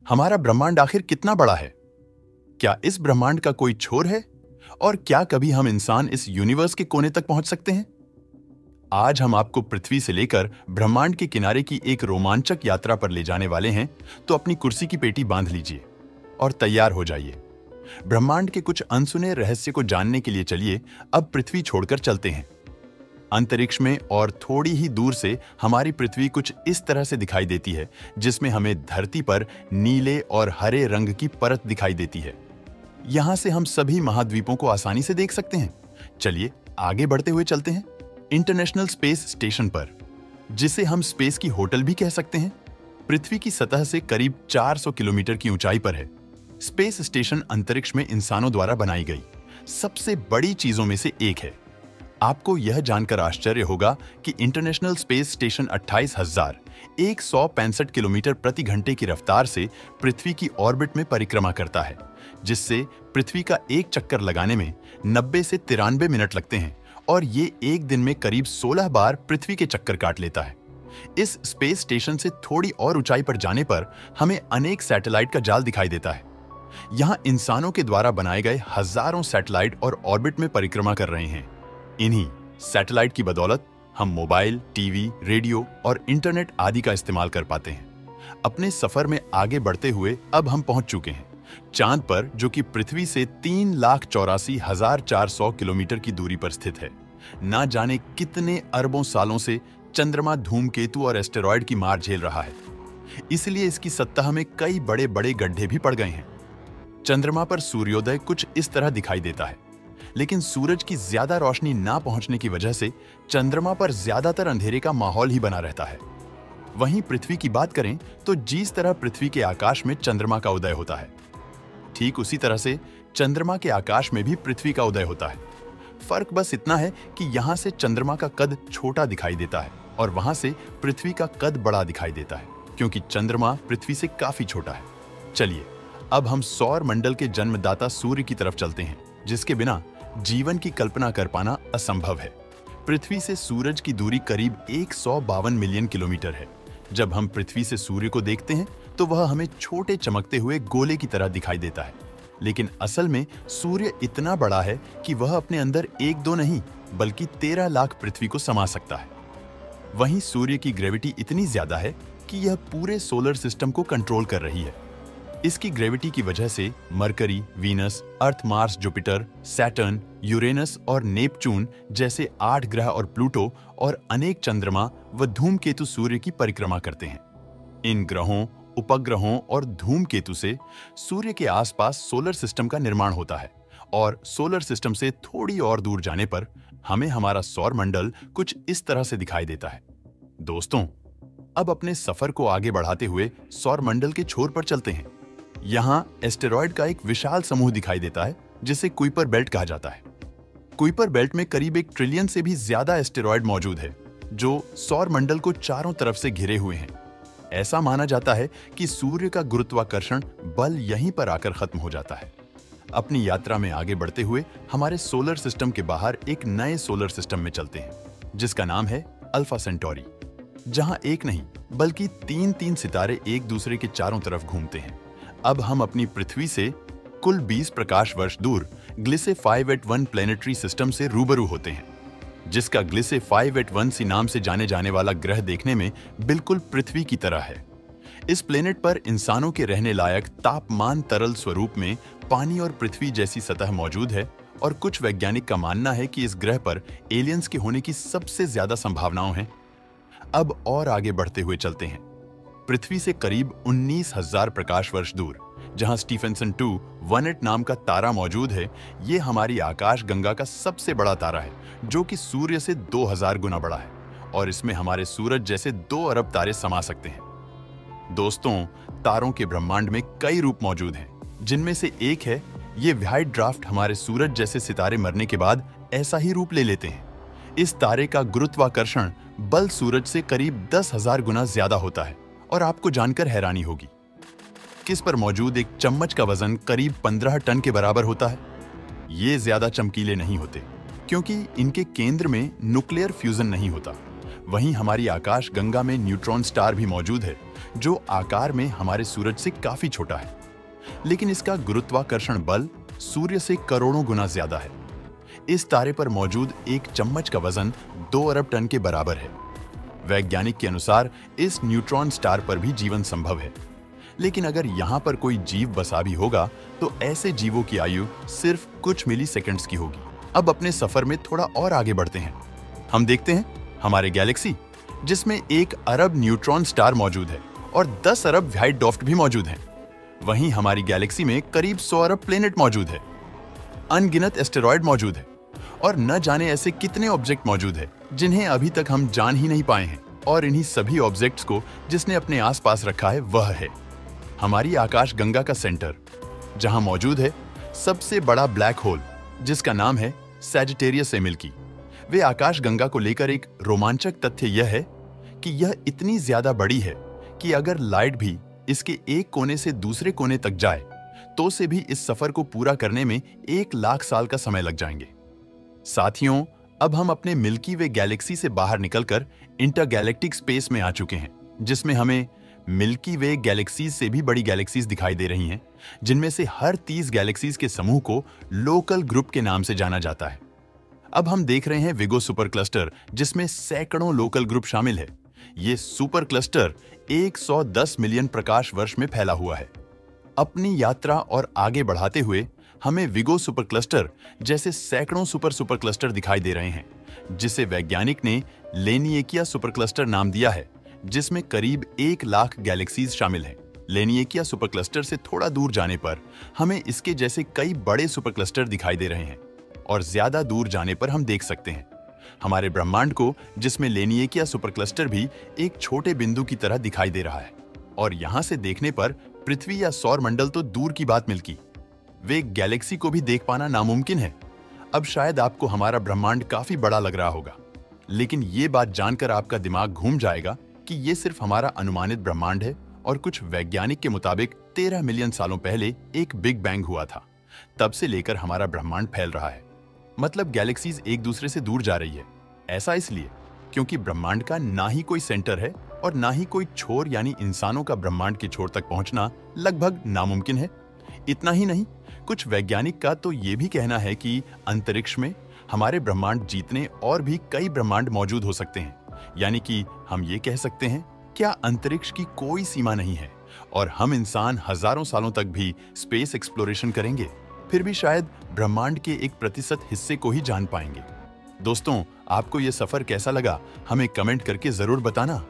हमारा ब्रह्मांड आखिर कितना बड़ा है? क्या इस ब्रह्मांड का कोई छोर है? और क्या कभी हम इंसान इस यूनिवर्स के कोने तक पहुंच सकते हैं? आज हम आपको पृथ्वी से लेकर ब्रह्मांड के किनारे की एक रोमांचक यात्रा पर ले जाने वाले हैं, तो अपनी कुर्सी की पेटी बांध लीजिए और तैयार हो जाइए। ब्रह्मांड के कुछ अनसुने रहस्य को जानने के लिए चलिए अब पृथ्वी छोड़कर चलते हैं। अंतरिक्ष में और थोड़ी ही दूर से हमारी पृथ्वी कुछ इस तरह से दिखाई देती है, जिसमें हमें धरती पर नीले और हरे रंग की परत दिखाई देती है। यहां से हम सभी महाद्वीपों को आसानी से देख सकते हैं। चलिए आगे बढ़ते हुए चलते हैं इंटरनेशनल स्पेस स्टेशन पर, जिसे हम स्पेस की होटल भी कह सकते हैं। पृथ्वी की सतह से करीब 400 किलोमीटर की ऊंचाई पर है। स्पेस स्टेशन अंतरिक्ष में इंसानों द्वारा बनाई गई सबसे बड़ी चीजों में से एक है। आपको यह जानकर आश्चर्य होगा कि इंटरनेशनल स्पेस स्टेशन 28,165 किलोमीटर प्रति घंटे की रफ्तार से पृथ्वी की ऑर्बिट में परिक्रमा करता है, जिससे पृथ्वी का एक चक्कर लगाने में 90 से 93 मिनट लगते हैं और ये एक दिन में करीब 16 बार पृथ्वी के चक्कर काट लेता है। इस स्पेस स्टेशन से थोड़ी और ऊंचाई पर जाने पर हमें अनेक सैटेलाइट का जाल दिखाई देता है। यहाँ इंसानों के द्वारा बनाए गए हजारों सैटेलाइट और ऑर्बिट में परिक्रमा कर रहे हैं। इन्हीं सैटेलाइट की बदौलत हम मोबाइल, टीवी, रेडियो और इंटरनेट आदि का इस्तेमाल कर पाते हैं। अपने सफर में आगे बढ़ते हुए अब हम पहुंच चुके हैं चांद पर, जो कि पृथ्वी से 3,84,400 किलोमीटर की दूरी पर स्थित है। ना जाने कितने अरबों सालों से चंद्रमा धूमकेतु और एस्टेरॉयड की मार झेल रहा है, इसलिए इसकी सतह में कई बड़े बड़े गड्ढे भी पड़ गए हैं। चंद्रमा पर सूर्योदय कुछ इस तरह दिखाई देता है, लेकिन सूरज की ज्यादा रोशनी ना पहुंचने की वजह से चंद्रमा पर ज्यादातर अंधेरे का माहौल ही बना रहता है। वहीं पृथ्वी की बात करें तो जिस तरह पृथ्वी के आकाश में चंद्रमा का उदय होता है, ठीक उसी तरह से चंद्रमा के आकाश में भी पृथ्वी का उदय होता है। फर्क बस इतना है कि यहां से चंद्रमा का कद छोटा दिखाई देता है और वहां से पृथ्वी का कद बड़ा दिखाई देता है, क्योंकि चंद्रमा पृथ्वी से काफी छोटा है। चलिए अब हम सौर मंडल के जन्मदाता सूर्य की तरफ चलते हैं, जिसके बिना जीवन की कल्पना कर पाना असंभव है। पृथ्वी से सूरज की दूरी करीब 152 मिलियन किलोमीटर है। जब हम पृथ्वी से सूर्य को देखते हैं तो वह हमें छोटे चमकते हुए गोले की तरह दिखाई देता है, लेकिन असल में सूर्य इतना बड़ा है कि वह अपने अंदर एक दो नहीं बल्कि 13 लाख पृथ्वी को समा सकता है। वहीं सूर्य की ग्रेविटी इतनी ज्यादा है कि यह पूरे सोलर सिस्टम को कंट्रोल कर रही है। इसकी ग्रेविटी की वजह से मरकरी, वीनस, अर्थ, मार्स, जुपिटर, सैटर्न, यूरेनस और नेपच्यून जैसे 8 ग्रह और प्लूटो और अनेक चंद्रमा व धूमकेतु सूर्य की परिक्रमा करते हैं। इन ग्रहों, उपग्रहों और धूमकेतु से सूर्य के आसपास सोलर सिस्टम का निर्माण होता है और सोलर सिस्टम से थोड़ी और दूर जाने पर हमें हमारा सौर मंडल कुछ इस तरह से दिखाई देता है। दोस्तों, अब अपने सफर को आगे बढ़ाते हुए सौर मंडल के छोर पर चलते हैं। यहाँ एस्टेरॉयड का एक विशाल समूह दिखाई देता है, जिसे कुइपर बेल्ट कहा जाता है। कुइपर बेल्ट में करीब 1 ट्रिलियन से भी ज्यादा एस्टेरॉयड मौजूद है, जो सौर मंडल को चारों तरफ से घिरे हुए हैं। ऐसा माना जाता है कि सूर्य का गुरुत्वाकर्षण बल यहीं पर आकर खत्म हो जाता है। अपनी यात्रा में आगे बढ़ते हुए हमारे सोलर सिस्टम के बाहर एक नए सोलर सिस्टम में चलते हैं, जिसका नाम है अल्फा सेंटोरी, जहां एक नहीं बल्कि 3-3 सितारे एक दूसरे के चारों तरफ घूमते हैं। अब हम अपनी पृथ्वी से कुल 20 प्रकाश वर्ष दूर ग्लिसे 581 प्लेनेटरी सिस्टम से रूबरू होते हैं, जिसका ग्लिसे 581c नाम से जाने जाने वाला ग्रह देखने में बिल्कुल पृथ्वी की तरह है। इस प्लेनेट पर इंसानों के रहने लायक तापमान तरल स्वरूप में पानी और पृथ्वी जैसी सतह मौजूद है और कुछ वैज्ञानिक का मानना है कि इस ग्रह पर एलियंस के होने की सबसे ज्यादा संभावनाएं हैं। अब और आगे बढ़ते हुए चलते हैं। पृथ्वी से करीब 19,000 प्रकाश वर्ष दूर, जहां स्टीफेंसन 2 18 नाम का तारा मौजूद है, ये हमारी आकाश गंगा का सबसे बड़ा तारा है, जो कि सूर्य से 2000 गुना बड़ा है और इसमें हमारे सूरज जैसे 2 अरब तारे समा सकते हैं। दोस्तों, तारों के ब्रह्मांड में कई रूप मौजूद हैं, जिनमें से एक है ये व्हाइट ड्वार्फ। हमारे सूरज जैसे सितारे मरने के बाद ऐसा ही रूप ले लेते हैं। इस तारे का गुरुत्वाकर्षण बल सूरज से करीब 10,000 गुना ज्यादा होता है और आपको जानकर हैरानी होगी कि इस पर मौजूद एक चम्मच का वजन करीब 15 टन के बराबर होता है। ये ज्यादा चमकीले नहीं होते क्योंकि इनके केंद्र में न्यूक्लियर फ्यूजन नहीं होता। वहीं हमारी आकाश गंगा में न्यूट्रॉन स्टार भी मौजूद है, जो आकार में हमारे सूरज से काफी छोटा है, लेकिन इसका गुरुत्वाकर्षण बल सूर्य से करोड़ों गुना ज्यादा है। इस तारे पर मौजूद एक चम्मच का वजन 2 अरब टन के बराबर है। वैज्ञानिक के अनुसार इस न्यूट्रॉन स्टार पर भी जीवन संभव है, लेकिन अगर यहाँ पर कोई जीव बसा भी होगा तो ऐसे जीवों की आयु सिर्फ कुछ मिलीसेकंड्स की होगी। अब अपने सफर में थोड़ा और आगे बढ़ते हैं। हम देखते हैं हमारे गैलेक्सी, जिसमें 1 अरब न्यूट्रॉन स्टार मौजूद है और 10 अरब व्हाइट ड्वार्फ भी मौजूद हैं। वहीं हमारी गैलेक्सी में करीब 100 अरब प्लेनेट मौजूद है, अनगिनत एस्टेरॉयड मौजूद है और न जाने ऐसे कितने ऑब्जेक्ट मौजूद है जिन्हें अभी तक हम जान ही नहीं पाए हैं। और इन्हीं सभी ऑब्जेक्ट्स को जिसने अपने आसपास रखा है वह है हमारी आकाश गंगा का सेंटर, जहां मौजूद है सबसे बड़ा ब्लैक होल, जिसका नाम है सैजिटेरियस ए मिल्की। वे आकाश गंगा को लेकर एक रोमांचक तथ्य यह है कि यह इतनी ज्यादा बड़ी है कि अगर लाइट भी इसके एक कोने से दूसरे कोने तक जाए तो से भी इस सफर को पूरा करने में 1 लाख साल का समय लग जाएंगे। साथियों, अब हम अपने मिल्की वे गैलेक्सी से बाहर निकलकर इंटरगैलेक्टिक स्पेस में आ चुके हैं, जिसमें हमें मिल्की वे गैलेक्सीज से भी बड़ी गैलेक्सीज दिखाई दे रही हैं, जिनमें से हर 30 गैलेक्सीज के समूह को लोकल ग्रुप के नाम से जाना जाता है। अब हम देख रहे हैं विगो सुपर क्लस्टर, जिसमें सैकड़ों लोकल ग्रुप शामिल है। ये सुपर क्लस्टर 110 मिलियन प्रकाश वर्ष में फैला हुआ है। अपनी यात्रा और आगे बढ़ाते हुए हमें विगो सुपर क्लस्टर जैसे सैकड़ों सुपर क्लस्टर दिखाई दे रहे हैं, जिसे वैज्ञानिक ने लेनिएकिया सुपर क्लस्टर नाम दिया है, जिसमें करीब 1 लाख गैलेक्सीज शामिल हैं। लेनिएकिया सुपर क्लस्टर से थोड़ा दूर जाने पर हमें इसके जैसे कई बड़े सुपर क्लस्टर दिखाई दे रहे हैं और ज्यादा दूर जाने पर हम देख सकते हैं हमारे ब्रह्मांड को, जिसमें लेनिएकिया सुपर क्लस्टर भी एक छोटे बिंदु की तरह दिखाई दे रहा है। और यहां से देखने पर पृथ्वी या सौर मंडल तो दूर की बात मिल्की वे गैलेक्सी को भी देख पाना नामुमकिन है। अब शायद आपको हमारा ब्रह्मांड काफी बड़ा लग रहा होगा, लेकिन ये बात जानकर आपका दिमाग घूम जाएगा कि ये सिर्फ हमारा अनुमानित ब्रह्मांड है और कुछ वैज्ञानिक के मुताबिक 13 मिलियन सालों पहले एक बिग बैंग हुआ था। तब से लेकर हमारा ब्रह्मांड फैल रहा है, मतलब गैलेक्सीज एक दूसरे से दूर जा रही है। ऐसा इसलिए क्योंकि ब्रह्मांड का ना ही कोई सेंटर है और ना ही कोई छोर, यानी इंसानों का ब्रह्मांड के छोर तक पहुंचना लगभग नामुमकिन है। इतना ही नहीं, कुछ वैज्ञानिक का तो ये भी कहना है कि अंतरिक्ष में हमारे ब्रह्मांड जीतने और भी कई ब्रह्मांड मौजूद हो सकते हैं। यानी कि हम ये कह सकते हैं, क्या अंतरिक्ष की कोई सीमा नहीं है और हम इंसान हजारों सालों तक भी स्पेस एक्सप्लोरेशन करेंगे, फिर भी शायद ब्रह्मांड के 1% हिस्से को ही जान पाएंगे। दोस्तों, आपको ये सफर कैसा लगा हमें कमेंट करके जरूर बताना।